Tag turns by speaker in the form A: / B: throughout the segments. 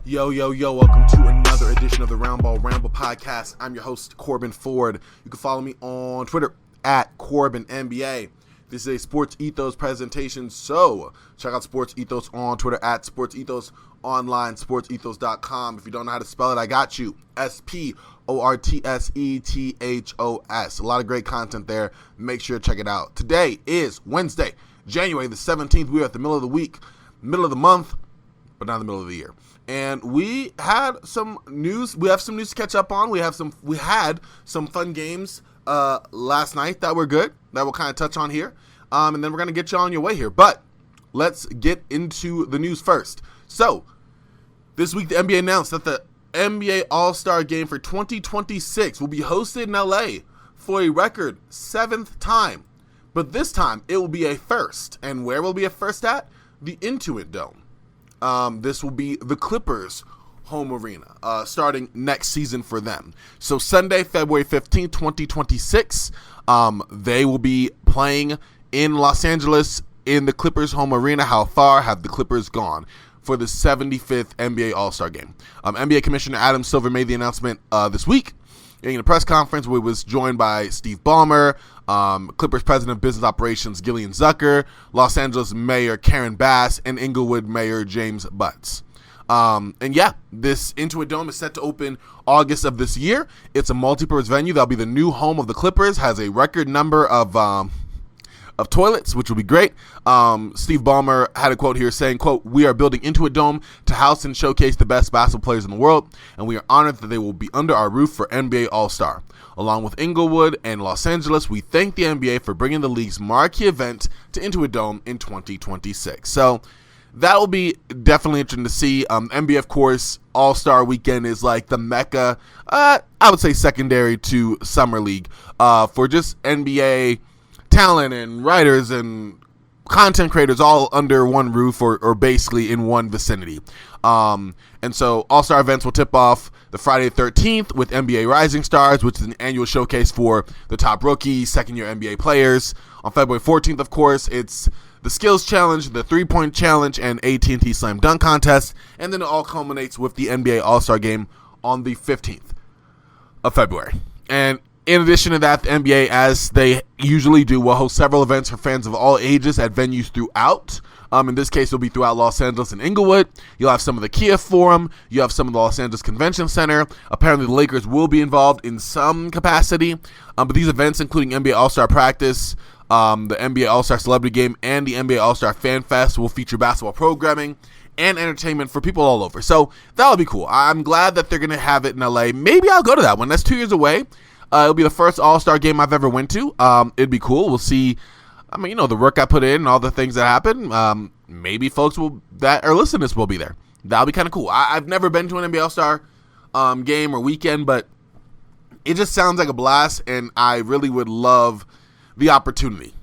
A: Yo, welcome to another edition of the Roundball Ramble podcast. I'm your host, Corban Ford. You can follow me on Twitter at CorbanNBA. This is a Sports Ethos presentation, so check out Sports Ethos on Twitter at Sports Ethos, online, sportsethos.com. If you don't know how to spell it, I got you. SPORTSETHOS. A lot of great content there. Make sure to check it out. Today is Wednesday, January the 17th. We're at the middle of the week, middle of the month, but not the middle of the year. And we had some news. We have some news to catch up on. We had some fun games last night that were good, that we'll kind of touch on here. And then we're going to get you on your way here. But let's get into the news first. So, this week the NBA announced that the NBA All-Star Game for 2026 will be hosted in LA for a record 7th time. But this time, it will be a first. And where will it be a first at? The Intuit Dome. This will be the Clippers' home arena, starting next season for them. So Sunday, February 15th, 2026, they will be playing in Los Angeles in the Clippers' home arena. How far have the Clippers gone for the 75th NBA All-Star Game? NBA Commissioner Adam Silver made the announcement this week in a press conference where he was joined by Steve Ballmer, Clippers President of Business Operations Gillian Zucker, Los Angeles Mayor Karen Bass, and Inglewood Mayor James Butts. And yeah, this Intuit Dome is set to open August of this year. It's a multi-purpose venue that'll be the new home of the Clippers, has a record number of toilets, which will be great. Steve Ballmer had a quote here saying, quote, "We are building Intuit Dome to house and showcase the best basketball players in the world, and we are honored that they will be under our roof for NBA All-Star. Along with Inglewood and Los Angeles, we thank the NBA for bringing the league's marquee event to Intuit Dome in 2026. So that will be definitely interesting to see. NBA, of course, All-Star Weekend is like the mecca, I would say secondary to Summer League, for just NBA talent and writers and content creators all under one roof or basically in one vicinity. And so All-Star events will tip off the Friday 13th with NBA Rising Stars, which is an annual showcase for the top rookies, second-year NBA players. On February 14th, of course, it's the Skills Challenge, the Three-Point Challenge, and AT&T Slam Dunk Contest. And then it all culminates with the NBA All-Star Game on the 15th of February. And in addition to that, the NBA, as they usually do, will host several events for fans of all ages at venues throughout. In this case, it'll be throughout Los Angeles and Inglewood. You'll have some of the Kia Forum. You have some of the Los Angeles Convention Center. Apparently, the Lakers will be involved in some capacity. But these events, including NBA All-Star Practice, the NBA All-Star Celebrity Game, and the NBA All-Star Fan Fest, will feature basketball programming and entertainment for people all over. So that'll be cool. I'm glad that they're going to have it in LA. Maybe I'll go to that one. That's 2 years away. It'll be the first All-Star game I've ever went to. It'd be cool. We'll see. I mean, the work I put in and all the things that happen. Maybe folks that are listening to this will be there. That'll be kind of cool. I've never been to an NBA All-Star game or weekend, but it just sounds like a blast, and I really would love the opportunity.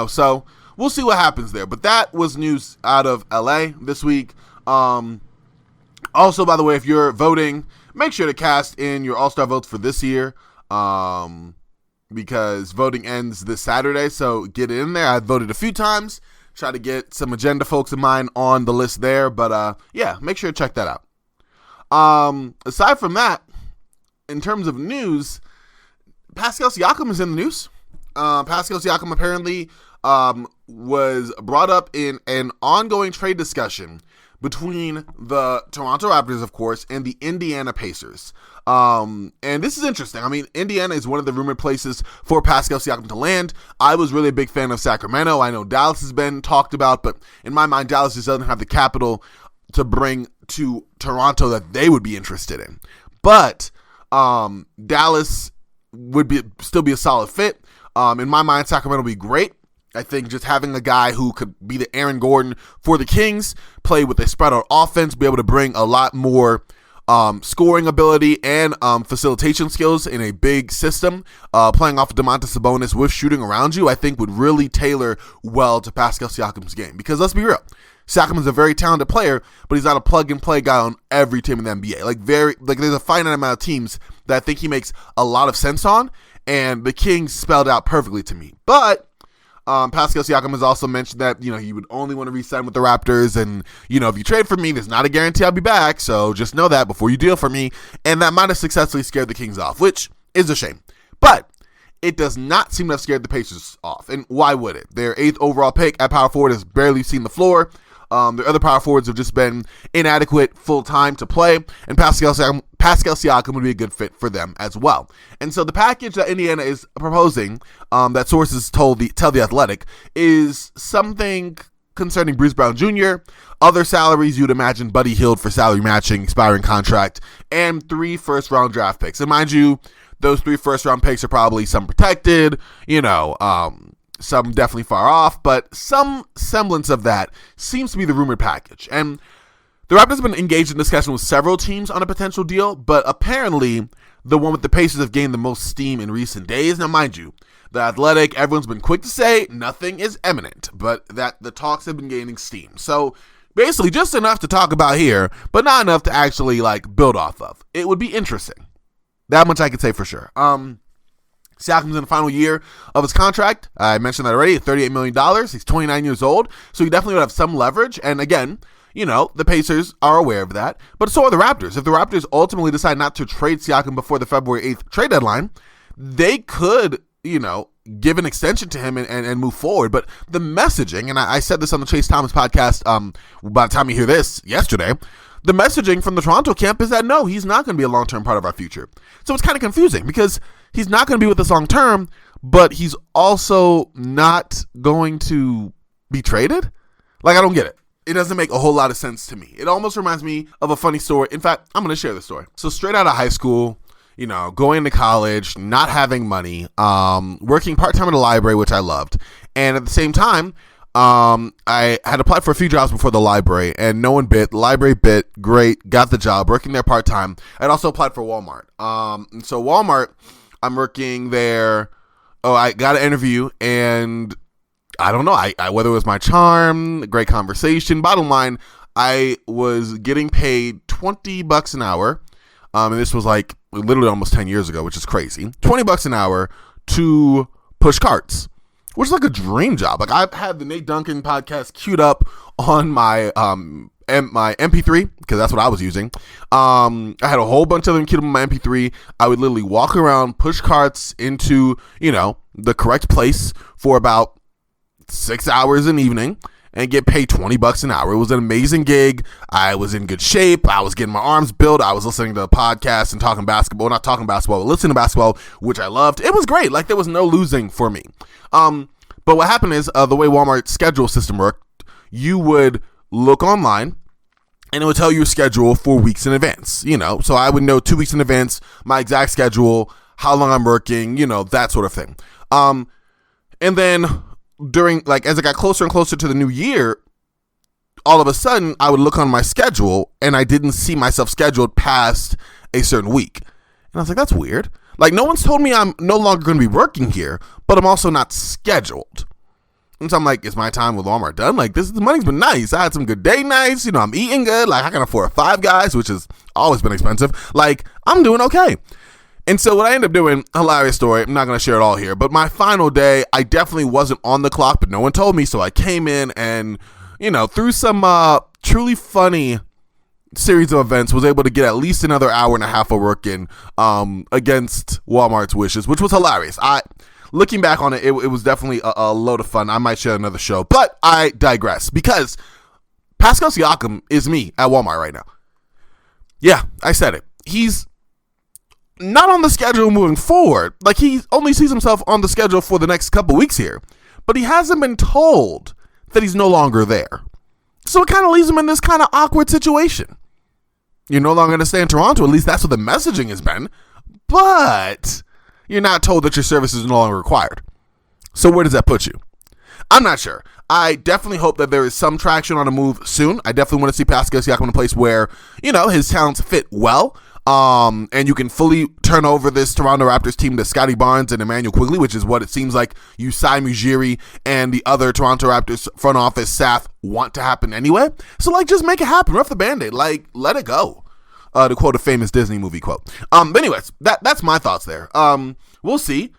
A: So we'll see what happens there. But that was news out of LA this week. Also, by the way, if you're voting, make sure to cast in your All-Star votes for this year. Because voting ends this Saturday, so get it in there. I voted a few times, try to get some agenda folks of mine on the list there, but yeah, make sure to check that out. Aside from that, in terms of news, Pascal Siakam is in the news. Pascal Siakam apparently was brought up in an ongoing trade discussion between the Toronto Raptors, of course, and the Indiana Pacers. And this is interesting. I mean, Indiana is one of the rumored places for Pascal Siakam to land. I was really a big fan of Sacramento. I know Dallas has been talked about, but in my mind, Dallas just doesn't have the capital to bring to Toronto that they would be interested in. But Dallas would still be a solid fit. In my mind, Sacramento would be great. I think just having a guy who could be the Aaron Gordon for the Kings, play with a spread out offense, be able to bring a lot more scoring ability and facilitation skills in a big system, playing off of Domantas Sabonis with shooting around you, I think would really tailor well to Pascal Siakam's game. Because let's be real, Siakam is a very talented player, but he's not a plug-and-play guy on every team in the NBA. Like there's a finite amount of teams that I think he makes a lot of sense on, and the Kings spelled out perfectly to me. But Pascal Siakam has also mentioned that, he would only want to re-sign with the Raptors. And, if you trade for me, there's not a guarantee I'll be back. So just know that before you deal for me. And that might have successfully scared the Kings off, which is a shame. But it does not seem to have scared the Pacers off. And why would it? Their 8th overall pick at power forward has barely seen the floor. Their other power forwards have just been inadequate full-time to play, and Pascal Siakam would be a good fit for them as well. And so the package that Indiana is proposing, that sources tell the Athletic, is something concerning Bruce Brown Jr., other salaries you'd imagine Buddy Hield for salary matching, expiring contract, and 3 first-round draft picks. And mind you, those 3 first-round picks are probably some protected, some definitely far off, but some semblance of that seems to be the rumored package. And the Raptors have been engaged in discussion with several teams on a potential deal, but apparently the one with the Pacers have gained the most steam in recent days. Now, mind you, the Athletic, everyone's been quick to say nothing is imminent, but that the talks have been gaining steam. So basically just enough to talk about here, but not enough to actually build off of. It would be interesting. That much I could say for sure. Siakam's in the final year of his contract. I mentioned that already, $38 million. He's 29 years old, so he definitely would have some leverage. And again, the Pacers are aware of that, but so are the Raptors. If the Raptors ultimately decide not to trade Siakam before the February 8th trade deadline, they could, give an extension to him and move forward. But the messaging, and I said this on the Chase Thomas podcast by the time you hear this yesterday, the messaging from the Toronto camp is that no, he's not going to be a long-term part of our future. So it's kind of confusing because he's not going to be with us long-term, but he's also not going to be traded? I don't get it. It doesn't make a whole lot of sense to me. It almost reminds me of a funny story. In fact, I'm going to share the story. So straight out of high school, going to college, not having money, working part-time at a library, which I loved. And at the same time, I had applied for a few jobs before the library, and no one bit. The library bit, great, got the job, working there part-time. I'd also applied for Walmart. And so Walmart, I'm working there. I got an interview, and I don't know, I whether it was my charm, great conversation. Bottom line, I was getting paid $20 an hour. And this was literally almost 10 years ago, which is crazy. $20 an hour to push carts, which is a dream job. I've had the Nate Duncan podcast queued up on my my MP3 because that's what I was using. I had a whole bunch of them queued up on my MP3. I would literally walk around, push carts into the correct place for about 6 hours an evening and get paid $20 an hour. It was an amazing gig. I was in good shape. I was getting my arms built. I was listening to podcasts and talking basketball. Not talking basketball, but listening to basketball, which I loved. It was great. There was no losing for me. But what happened is the way Walmart's schedule system worked, you would look online and it would tell you your schedule 4 weeks in advance. So I would know 2 weeks in advance my exact schedule, how long I'm working, that sort of thing. And then during as I got closer and closer to the new year, all of a sudden I would look on my schedule and I didn't see myself scheduled past a certain week. And I was like, that's weird. No one's told me I'm no longer going to be working here, but I'm also not scheduled. And so I'm like, is my time with Walmart done? The money's been nice. I had some good day nights. I'm eating good. I can afford 5 guys, which has always been expensive. I'm doing okay. And so what I ended up doing, hilarious story, I'm not going to share it all here, but my final day, I definitely wasn't on the clock, but no one told me, so I came in and, through some truly funny series of events, was able to get at least another hour and a half of work in against Walmart's wishes, which was hilarious. Looking back on it, it was definitely a load of fun. I might share another show, but I digress, because Pascal Siakam is me at Walmart right now. Yeah, I said it. He's not on the schedule moving forward. He only sees himself on the schedule for the next couple weeks here, but he hasn't been told that he's no longer there. So it kind of leaves him in this kind of awkward situation. You're no longer going to stay in Toronto. At least that's what the messaging has been. But you're not told that your services are no longer required. So where does that put you? I'm not sure. I definitely hope that there is some traction on a move soon. I definitely want to see Pascal Siakam in a place where, his talents fit well. And you can fully turn over this Toronto Raptors team to Scotty Barnes and Emmanuel Quigley, which is what it seems like Usai Ujiri and the other Toronto Raptors front office staff want to happen anyway. So just make it happen. Rough the Band-Aid. Let it go. To quote a famous Disney movie quote. But anyways, that's my thoughts there. We'll see.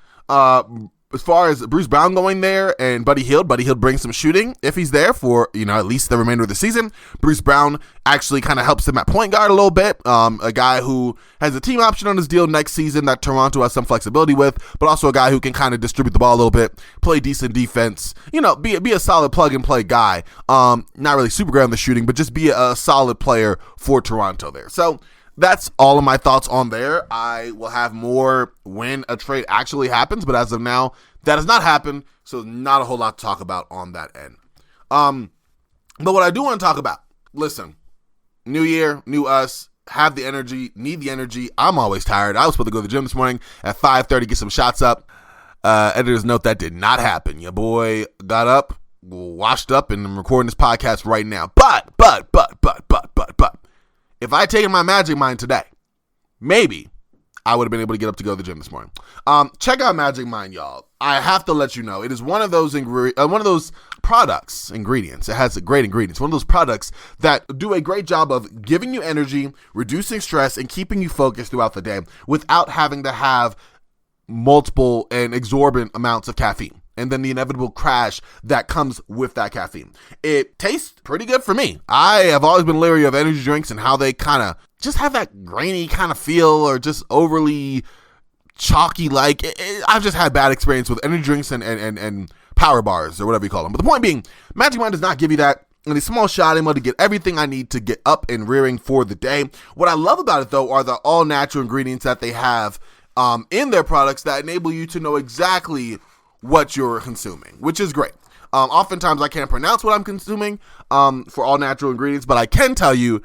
A: as far as Bruce Brown going there and Buddy Hield brings some shooting if he's there for, at least the remainder of the season. Bruce Brown actually kind of helps him at point guard a little bit. A guy who has a team option on his deal next season that Toronto has some flexibility with, but also a guy who can kind of distribute the ball a little bit, play decent defense, be a solid plug and play guy. Not really super great on the shooting, but just be a solid player for Toronto there. So that's all of my thoughts on there. I will have more when a trade actually happens, but as of now, that has not happened, so not a whole lot to talk about on that end. But what I do want to talk about, listen, new year, new us, have the energy, need the energy. I'm always tired. I was supposed to go to the gym this morning at 5:30, get some shots up. Editor's note, that did not happen. Your boy got up, washed up, and I'm recording this podcast right now. But, if I had taken my Magic Mind today, maybe I would have been able to get up to go to the gym this morning. Check out Magic Mind, y'all. I have to let you know, it is one of those ingredients. It has great ingredients. One of those products that do a great job of giving you energy, reducing stress, and keeping you focused throughout the day without having to have multiple and exorbitant amounts of caffeine, and then the inevitable crash that comes with that caffeine. It tastes pretty good for me. I have always been leery of energy drinks and how they kind of just have that grainy kind of feel or just overly chalky like. I've just had bad experience with energy drinks and power bars or whatever you call them. But the point being, Magic Mind does not give you that in a small shot. I'm able to get everything I need to get up and rearing for the day. What I love about it, though, are the all-natural ingredients that they have in their products that enable you to know exactly what you're consuming, which is great. Oftentimes I can't pronounce what I'm consuming for all natural ingredients, but I can tell you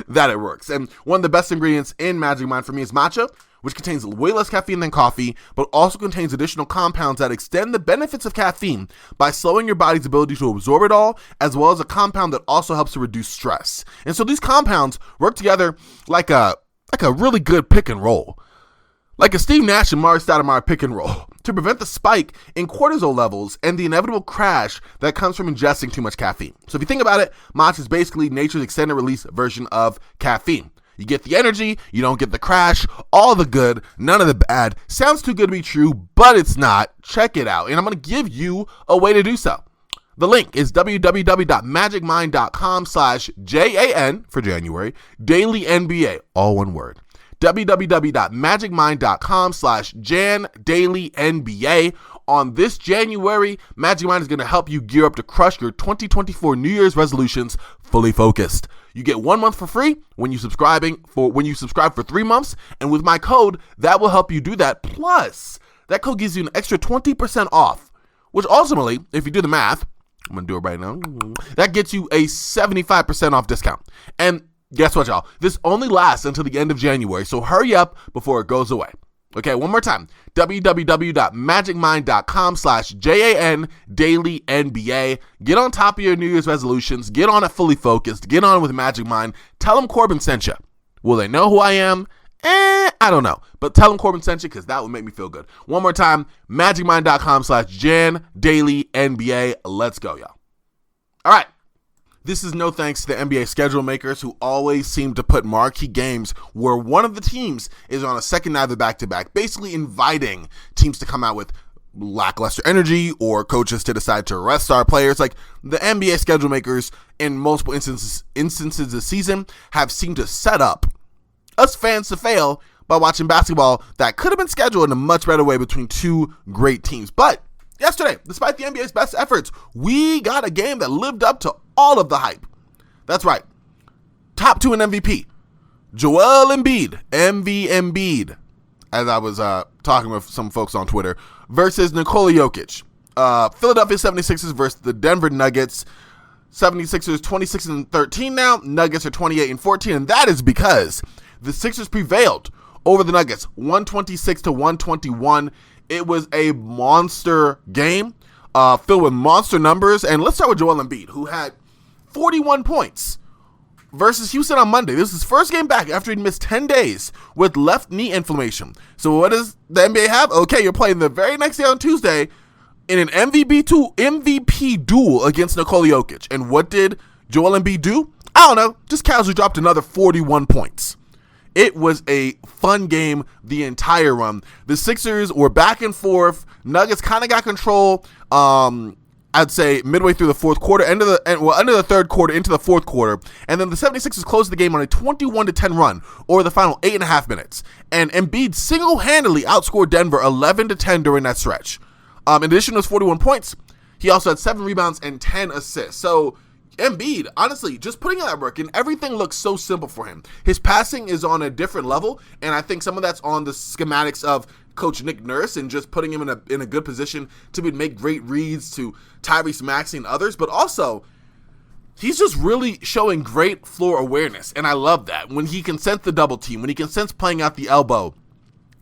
A: that it works. And one of the best ingredients in Magic Mind for me is matcha, which contains way less caffeine than coffee, but also contains additional compounds that extend the benefits of caffeine by slowing your body's ability to absorb it all, as well as a compound that also helps to reduce stress. And so these compounds work together like a really good pick and roll. Like a Steve Nash and Mari Stoudemire pick and roll, to prevent the spike in cortisol levels and the inevitable crash that comes from ingesting too much caffeine. So if you think about it, matcha is basically nature's extended release version of caffeine. You get the energy, you don't get the crash, all the good, none of the bad. Sounds too good to be true, but it's not. Check it out, and I'm going to give you a way to do so. The link is www.magicmind.com/JAN for January, Daily NBA, all one word. www.magicmind.com/JanDailyNBA. On this January, Magic Mind is going to help you gear up to crush your 2024 New Year's resolutions fully focused. You get 1 month for free when you subscribe for 3 months, and with my code, that will help you do that. Plus, that code gives you an extra 20% off, which ultimately, if you do the math, I'm going to do it right now, that gets you a 75% off discount. And guess what, y'all? This only lasts until the end of January, so hurry up before it goes away. Okay, one more time, www.magicmind.com/JANDailyNBA. Get on top of your New Year's resolutions. Get on it fully focused. Get on with Magic Mind. Tell them Corban sent you. Will they know who I am? I don't know. But tell them Corban sent you, because that would make me feel good. One more time, magicmind.com/JanDailyNBA. Let's go, y'all. All right. This is no thanks to the NBA schedule makers, who always seem to put marquee games where one of the teams is on a second night of the back-to-back, basically inviting teams to come out with lackluster energy or coaches to decide to rest star players. Like, the NBA schedule makers in multiple instances this season have seemed to set up us fans to fail by watching basketball that could have been scheduled in a much better way between two great teams. But yesterday, despite the NBA's best efforts, we got a game that lived up to all of the hype. That's right. Top 2 in MVP. Joel Embiid, Embiid, as I was talking with some folks on Twitter, versus Nikola Jokic. Philadelphia 76ers versus the Denver Nuggets. 76ers 26-13 now. Nuggets are 28-14, and that is because the Sixers prevailed over the Nuggets 126-121. It was a monster game filled with monster numbers. And let's start with Joel Embiid, who had 41 points versus Houston on Monday. This is his first game back after he'd missed 10 days with left knee inflammation. So what does the NBA have? Okay, you're playing the very next day on Tuesday in an MVP duel against Nikola Jokic. And what did Joel Embiid do? I don't know. Just casually dropped another 41 points. It was a fun game the entire run. The Sixers were back and forth. Nuggets kind of got control. I'd say midway through the fourth quarter, end of the third quarter into the fourth quarter, and then the 76ers closed the game on a 21-10 run over the final 8.5 minutes. And Embiid single-handedly outscored Denver 11-10 during that stretch. In addition to his 41 points, he also had 7 rebounds and 10 assists. So Embiid, honestly, just putting in that work, and everything looks so simple for him. His passing is on a different level, and I think some of that's on the schematics of Coach Nick Nurse and just putting him in a good position to make great reads to Tyrese Maxey and others, but also he's just really showing great floor awareness, and I love that. When he can sense the double team, when he can sense playing out the elbow,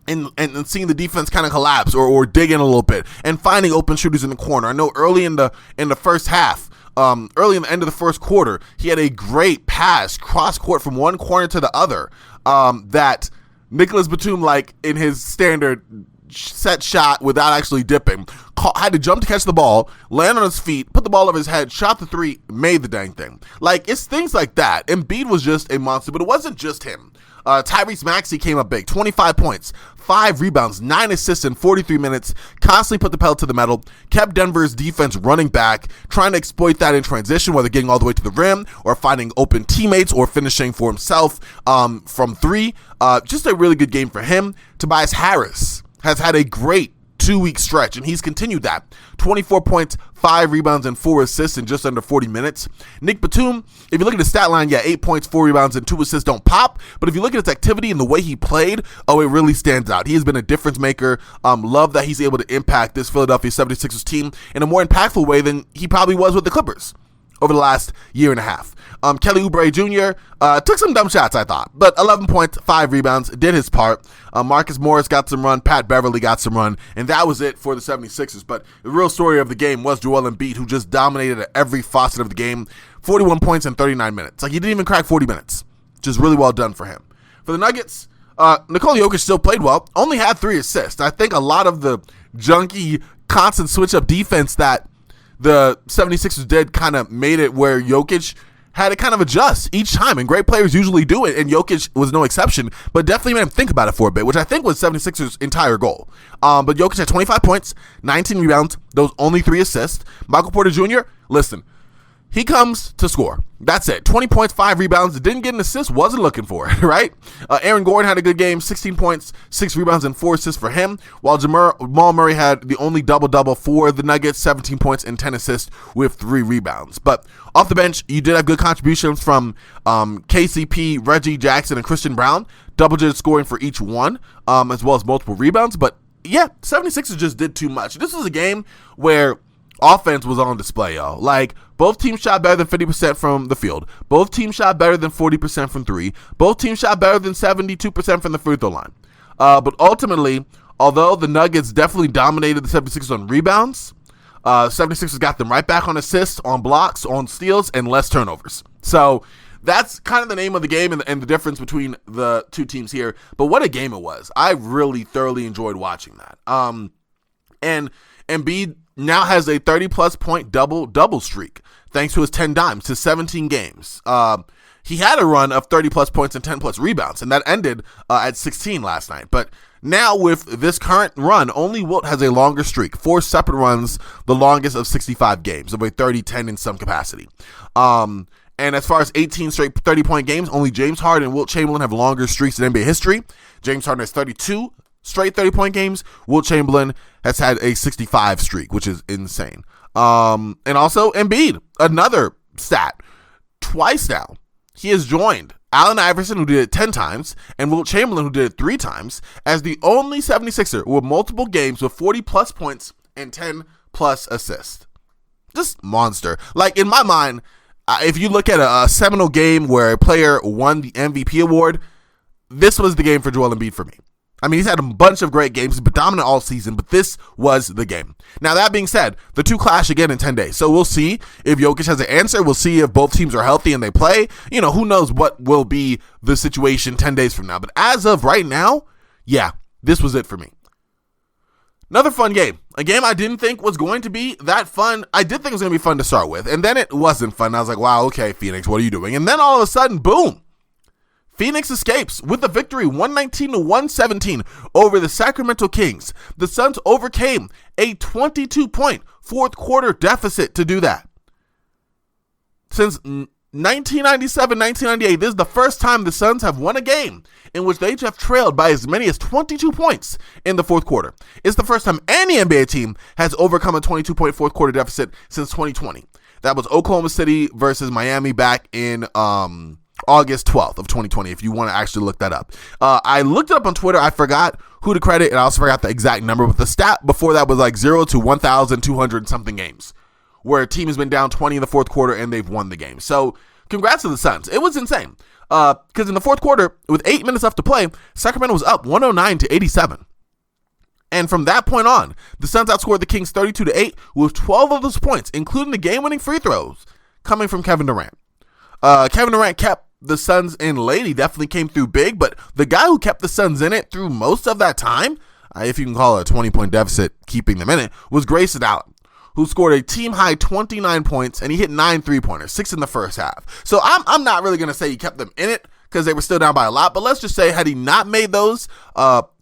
A: and seeing the defense kind of collapse or dig in a little bit, and finding open shooters in the corner. I know early in the first half, early in the end of the first quarter, he had a great pass cross court from one corner to the other that Nicholas Batum, like in his standard set shot without actually dipping, had to jump to catch the ball, land on his feet, put the ball over his head, shot the three, made the dang thing. Like, it's things like that. Embiid was just a monster, but it wasn't just him. Tyrese Maxey came up big, 25 points, 5 rebounds, 9 assists in 43 minutes, constantly put the pedal to the metal, kept Denver's defense running back, trying to exploit that in transition, whether getting all the way to the rim or finding open teammates or finishing for himself from 3. Just a really good game for him. Tobias Harris has had a great 2-week stretch, and he's continued that. 24 points, 5 rebounds, and 4 assists in just under 40 minutes. Nick Batum, if you look at his stat line, 8 points, 4 rebounds, and 2 assists don't pop, but if you look at his activity and the way he played, it really stands out. He has been a difference maker. Love that he's able to impact this Philadelphia 76ers team in a more impactful way than he probably was with the Clippers over the last year and a half. Kelly Oubre Jr. Took some dumb shots, I thought, but 11 points, 5 rebounds, did his part. Marcus Morris got some run, Pat Beverly got some run, and that was it for the 76ers. But the real story of the game was Joel Embiid, who just dominated at every facet of the game. 41 points in 39 minutes. Like, he didn't even crack 40 minutes, which is really well done for him. For the Nuggets, Nikola Jokic still played well, only had 3 assists. I think a lot of the junky, constant switch-up defense that the 76ers did kind of made it where Jokic had to kind of adjust each time, and great players usually do it, and Jokic was no exception, but definitely made him think about it for a bit, which I think was 76ers' entire goal. But Jokic had 25 points, 19 rebounds, those only 3 assists. Michael Porter Jr., listen, he comes to score. That's it. 20 points, 5 rebounds. Didn't get an assist. Wasn't looking for it, right? Aaron Gordon had a good game. 16 points, 6 rebounds, and 4 assists for him. While Jamal Murray had the only double-double for the Nuggets, 17 points and 10 assists with 3 rebounds. But off the bench, you did have good contributions from KCP, Reggie Jackson, and Christian Brown. Double-digit scoring for each one, as well as multiple rebounds. But, 76ers just did too much. This was a game where offense was on display, y'all. Like, both teams shot better than 50% from the field. Both teams shot better than 40% from 3. Both teams shot better than 72% from the free throw line. But ultimately, although the Nuggets definitely dominated the 76ers on rebounds, 76ers got them right back on assists, on blocks, on steals, and less turnovers. So that's kind of the name of the game and the difference between the two teams here. But what a game it was. I really thoroughly enjoyed watching that. And Embiid now has a 30-plus point double streak, thanks to his 10 dimes to 17 games. He had a run of 30-plus points and 10-plus rebounds, and that ended at 16 last night. But now with this current run, only Wilt has a longer streak, 4 separate runs, the longest of 65 games, of a 30-10 in some capacity. And as far as 18 straight 30-point games, only James Harden and Wilt Chamberlain have longer streaks in NBA history. James Harden has 32 straight 30-point games. Wilt Chamberlain has had a 65 streak, which is insane. And also Embiid, another stat. Twice now, he has joined Allen Iverson, who did it 10 times, and Wilt Chamberlain, who did it 3 times, as the only 76er with multiple games with 40-plus points and 10-plus assists. Just monster. Like, in my mind, if you look at a seminal game where a player won the MVP award, this was the game for Joel Embiid for me. I mean, he's had a bunch of great games. He's been dominant all season, but this was the game. Now, that being said, the two clash again in 10 days. So we'll see if Jokic has an answer. We'll see if both teams are healthy and they play. You know, who knows what will be the situation 10 days from now. But as of right now, this was it for me. Another fun game. A game I didn't think was going to be that fun. I did think it was going to be fun to start with, and then it wasn't fun. I was like, wow, okay, Phoenix, what are you doing? And then all of a sudden, boom. Phoenix escapes with a victory 119-117 over the Sacramento Kings. The Suns overcame a 22-point fourth quarter deficit to do that. Since 1997-1998, this is the first time the Suns have won a game in which they have trailed by as many as 22 points in the fourth quarter. It's the first time any NBA team has overcome a 22-point fourth quarter deficit since 2020. That was Oklahoma City versus Miami back in August 12th of 2020, if you want to actually look that up. I looked it up on Twitter. I forgot who to credit, and I also forgot the exact number, but the stat before that was like 0 to 1,200 something games, where a team has been down 20 in the fourth quarter and they've won the game. So congrats to the Suns. It was insane. Because in the fourth quarter, with 8 minutes left to play, Sacramento was up 109-87. And from that point on, the Suns outscored the Kings 32-8 with 12 of those points, including the game-winning free throws, coming from Kevin Durant. Kevin Durant kept the Suns in late. He definitely came through big, but the guy who kept the Suns in it through most of that time, if you can call it a 20-point deficit, keeping them in it, was Grayson Allen, who scored a team-high 29 points, and he hit 9 three-pointers, 6 in the first half. So I'm not really going to say he kept them in it because they were still down by a lot, but let's just say had he not made those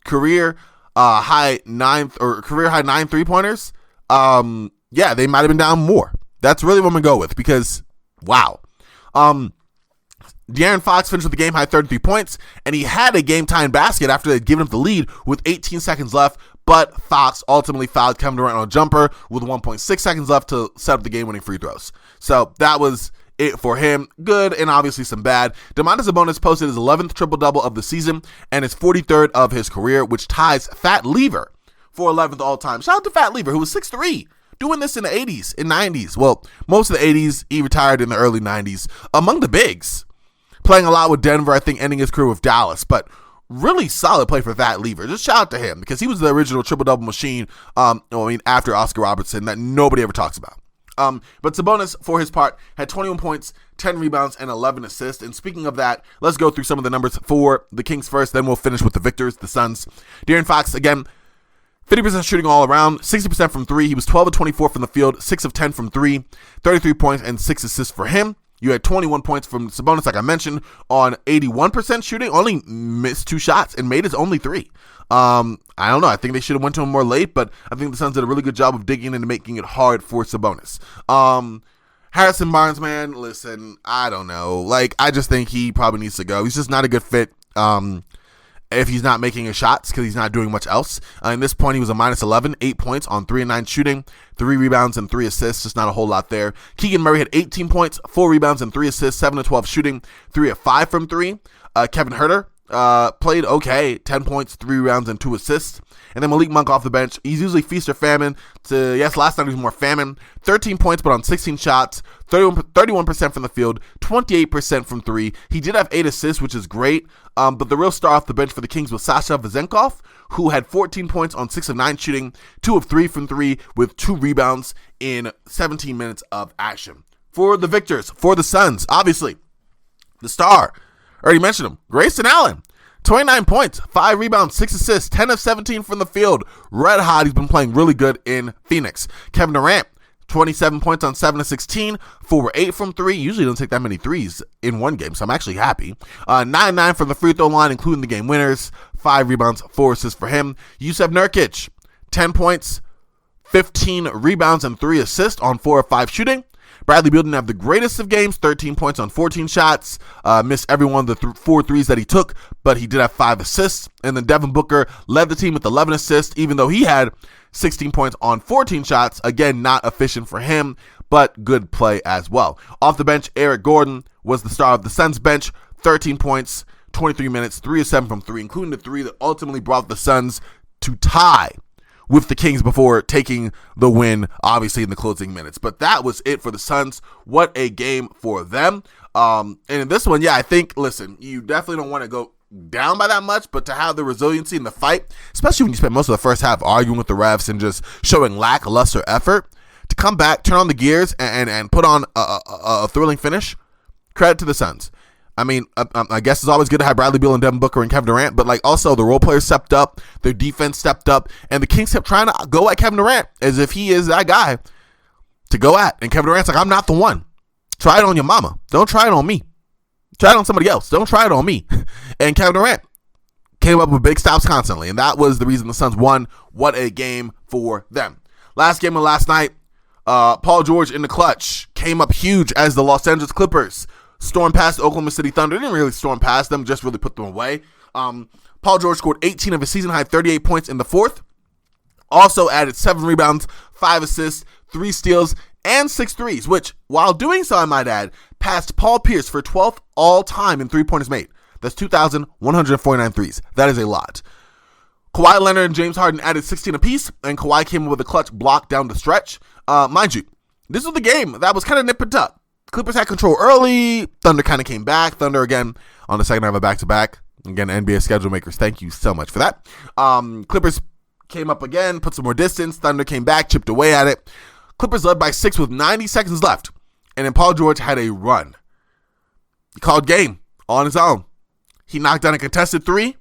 A: career high 9 three-pointers, yeah, they might have been down more. That's really what I'm going to go with because, wow. De'Aaron Fox finished with the game-high 33 points, and he had a game-tying basket after they'd given up the lead with 18 seconds left, but Fox ultimately fouled Kevin Durant on a jumper with 1.6 seconds left to set up the game-winning free throws. So that was it for him. Good and obviously some bad. Domantas Sabonis posted his 11th triple-double of the season and his 43rd of his career, which ties Fat Lever for 11th all-time. Shout out to Fat Lever, who was 6'3", doing this in the 80s and 90s. Well, most of the 80s, he retired in the early 90s. Among the bigs, playing a lot with Denver, I think ending his career with Dallas, but really solid play for Fat Lever. Just shout out to him because he was the original triple-double machine, after Oscar Robertson that nobody ever talks about. But Sabonis, for his part, had 21 points, 10 rebounds, and 11 assists. And speaking of that, let's go through some of the numbers for the Kings first, then we'll finish with the victors, the Suns. De'Aaron Fox, again, 50% shooting all around, 60% from 3. He was 12 of 24 from the field, 6 of 10 from 3, 33 points, and 6 assists for him. You had 21 points from Sabonis, like I mentioned, on 81% shooting, only missed 2 shots and made his only 3. I don't know. I think they should have went to him more late, but I think the Suns did a really good job of digging in and making it hard for Sabonis. Harrison Barnes, man, listen, I don't know. I just think he probably needs to go. He's just not a good fit. If he's not making his shots because he's not doing much else. In this point, he was a minus 11, 8 points on 3 and 9 shooting, 3 rebounds and 3 assists. Just not a whole lot there. Keegan Murray had 18 points, 4 rebounds and 3 assists, 7 of 12 shooting, 3 of 5 from 3. Kevin Huerter played okay, 10 points, 3 rebounds and 2 assists. And then Malik Monk off the bench. He's usually feast or famine. Last night he was more famine. 13 points, but on 16 shots, 31% from the field, 28% from 3. He did have 8 assists, which is great. But the real star off the bench for the Kings was Sasha Vezenkov, who had 14 points on 6 of 9 shooting, 2 of 3 from 3, with 2 rebounds in 17 minutes of action. For the victors, for the Suns, obviously, the star, already mentioned him, Grayson Allen. 29 points, 5 rebounds, 6 assists, 10 of 17 from the field. Red hot. He's been playing really good in Phoenix. Kevin Durant, 27 points on 7 of 16, 4 or 8 from 3. Usually don't take that many threes in one game, so I'm actually happy. 9-9 from the free throw line, including the game winners. 5 rebounds, 4 assists for him. Yusef Nurkic, 10 points, 15 rebounds, and 3 assists on 4 of 5 shooting. Bradley Beal didn't have the greatest of games, 13 points on 14 shots, missed every one of the 4 threes that he took, but he did have 5 assists. And then Devin Booker led the team with 11 assists, even though he had 16 points on 14 shots. Again, not efficient for him, but good play as well. Off the bench, Eric Gordon was the star of the Suns bench, 13 points, 23 minutes, 3 of 7 from 3, including the 3 that ultimately brought the Suns to tie with the Kings before taking the win, obviously, in the closing minutes. But that was it for the Suns. What a game for them. And in this one, I think, listen, you definitely don't want to go down by that much, but to have the resiliency in the fight, especially when you spend most of the first half arguing with the refs and just showing lackluster effort, to come back, turn on the gears, and put on a thrilling finish, credit to the Suns. I mean, I guess it's always good to have Bradley Beal and Devin Booker and Kevin Durant, but also the role players stepped up, their defense stepped up, and the Kings kept trying to go at Kevin Durant as if he is that guy to go at. And Kevin Durant's like, I'm not the one. Try it on your mama. Don't try it on me. Try it on somebody else. Don't try it on me. And Kevin Durant came up with big stops constantly, and that was the reason the Suns won. What a game for them. Last game of last night, Paul George in the clutch came up huge as the Los Angeles Clippers stormed past the Oklahoma City Thunder. They didn't really storm past them, just really put them away. Paul George scored 18 of his season-high 38 points in the fourth. Also added 7 rebounds, 5 assists, 3 steals, and 6 threes, which, while doing so, I might add, passed Paul Pierce for 12th all-time in three-pointers made. That's 2,149 threes. That is a lot. Kawhi Leonard and James Harden added 16 apiece, and Kawhi came up with a clutch block down the stretch. Mind you, this was the game that was kind of nip and tuck. Clippers had control early. Thunder kind of came back. Thunder, again, on the second half of back-to-back. Again, NBA schedule makers, thank you so much for that. Clippers came up again, put some more distance. Thunder came back, chipped away at it. Clippers led by 6 with 90 seconds left. And then Paul George had a run. He called game on his own. He knocked down a contested 3.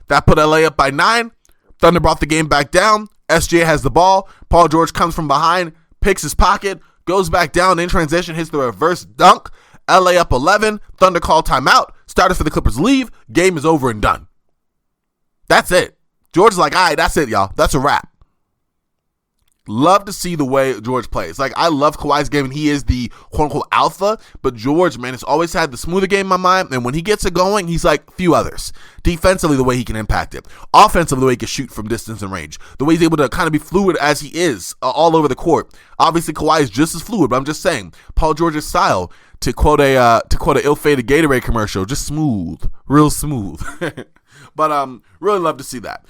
A: That put LA up by 9. Thunder brought the game back down. SGA has the ball. Paul George comes from behind, picks his pocket, goes back down in transition, hits the reverse dunk. LA up 11. Thunder call timeout. Starters for the Clippers leave. Game is over and done. That's it. George is like, all right, that's it, y'all. That's a wrap. Love to see the way George plays. Like, I love Kawhi's game, and he is the quote-unquote alpha, but George, man, has always had the smoother game in my mind, and when he gets it going, he's like few others. Defensively, the way he can impact it. Offensively, the way he can shoot from distance and range. The way he's able to kind of be fluid as he is all over the court. Obviously, Kawhi is just as fluid, but I'm just saying, Paul George's style, to quote a ill-fated Gatorade commercial, just smooth, real smooth. But really love to see that.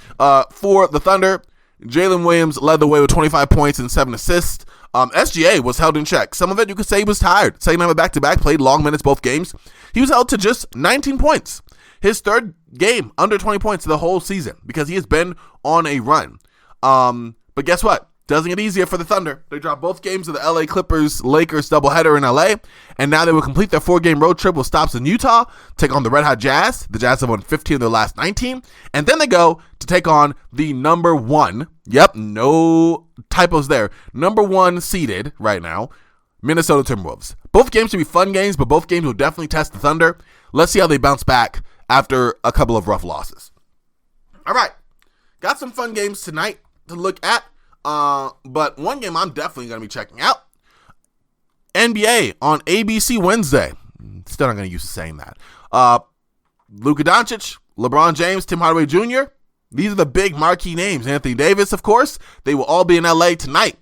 A: For the Thunder, Jalen Williams led the way with 25 points and 7 assists. SGA was held in check. Some of it you could say he was tired. Second time back-to-back, played long minutes both games. He was held to just 19 points. His third game under 20 points the whole season because he has been on a run. But guess what? Doesn't get easier for the Thunder. They dropped both games of the LA Clippers-Lakers doubleheader in LA, and now they will complete their 4-game road trip with stops in Utah, take on the Red Hot Jazz. The Jazz have won 15 of their last 19, and then they go to take on the number 1, yep, no typos there, number 1 seeded right now, Minnesota Timberwolves. Both games should be fun games, but both games will definitely test the Thunder. Let's see how they bounce back after a couple of rough losses. All right, got some fun games tonight to look at. But one game I'm definitely going to be checking out, NBA on ABC Wednesday. Still not going to use saying that. Luka Doncic, LeBron James, Tim Hardaway Jr. These are the big marquee names. Anthony Davis, of course. They will all be in LA tonight.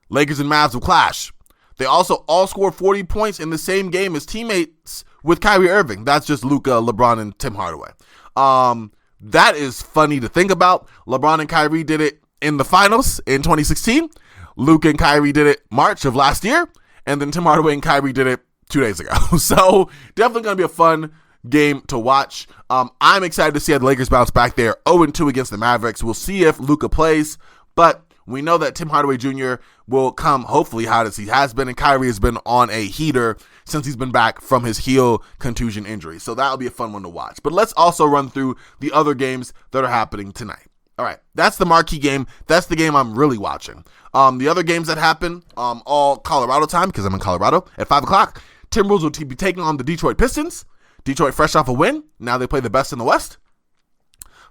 A: Lakers and Mavs will clash. They also all scored 40 points in the same game as teammates with Kyrie Irving. That's just Luka, LeBron, and Tim Hardaway. That is funny to think about. LeBron and Kyrie did it in the finals in 2016, Luka and Kyrie did it March of last year, and then Tim Hardaway and Kyrie did it 2 days ago. So definitely going to be a fun game to watch. I'm excited to see how the Lakers bounce back there 0-2 against the Mavericks. We'll see if Luka plays, but we know that Tim Hardaway Jr. will come hopefully hot as he has been, and Kyrie has been on a heater since he's been back from his heel contusion injury. So that'll be a fun one to watch. But let's also run through the other games that are happening tonight. All right, that's the marquee game. That's the game I'm really watching. The other games that happen, all Colorado time because I'm in Colorado at 5 o'clock. Timberwolves will be taking on the Detroit Pistons. Detroit fresh off a win. Now they play the best in the West.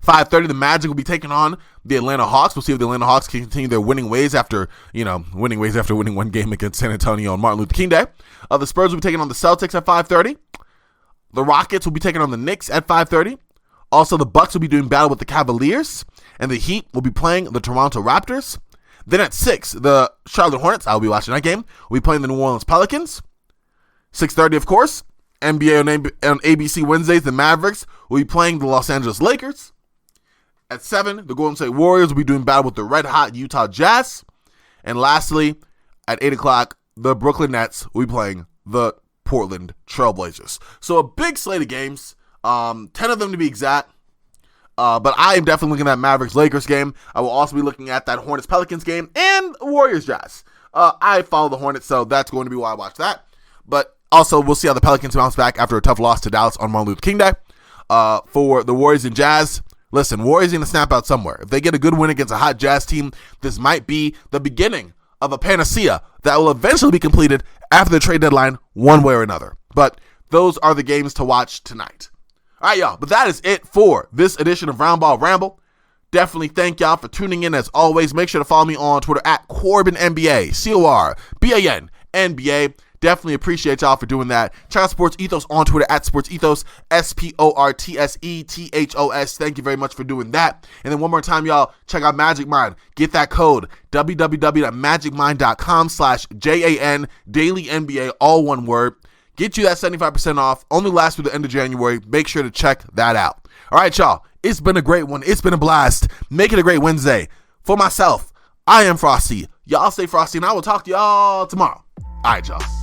A: 5:30, the Magic will be taking on the Atlanta Hawks. We'll see if the Atlanta Hawks can continue their winning ways after winning one game against San Antonio on Martin Luther King Day. The Spurs will be taking on the Celtics at 5:30. The Rockets will be taking on the Knicks at 5:30. Also, the Bucks will be doing battle with the Cavaliers, and the Heat will be playing the Toronto Raptors. Then at 6, the Charlotte Hornets, I'll be watching that game, will be playing the New Orleans Pelicans. 6:30, of course, NBA on ABC Wednesdays, the Mavericks will be playing the Los Angeles Lakers. At 7, the Golden State Warriors will be doing battle with the red-hot Utah Jazz. And lastly, at 8 o'clock, the Brooklyn Nets will be playing the Portland Trailblazers. So a big slate of games. 10 of them to be exact, but I am definitely looking at Mavericks-Lakers game. I will also be looking at that Hornets-Pelicans game and Warriors-Jazz. I follow the Hornets, so that's going to be why I watch that. But also, we'll see how the Pelicans bounce back after a tough loss to Dallas on Martin Luther King Day. For the Warriors and Jazz, listen, Warriors are going to snap out somewhere. If they get a good win against a hot Jazz team, this might be the beginning of a panacea that will eventually be completed after the trade deadline one way or another. But those are the games to watch tonight. All right, y'all. But that is it for this edition of Roundball Ramble. Definitely thank y'all for tuning in as always. Make sure to follow me on Twitter at Corban NBA, Corban NBA. Definitely appreciate y'all for doing that. Check out Sports Ethos on Twitter at Sports Ethos, SportsEthos. Thank you very much for doing that. And then one more time, y'all, check out Magic Mind. Get that code, www.magicmind.com/JAN, Daily NBA, all one word. Get you that 75% off. Only lasts through the end of January. Make sure to check that out. All right, y'all. It's been a great one. It's been a blast. Make it a great Wednesday. For myself, I am Frosty. Y'all stay frosty, and I will talk to y'all tomorrow. All right, y'all.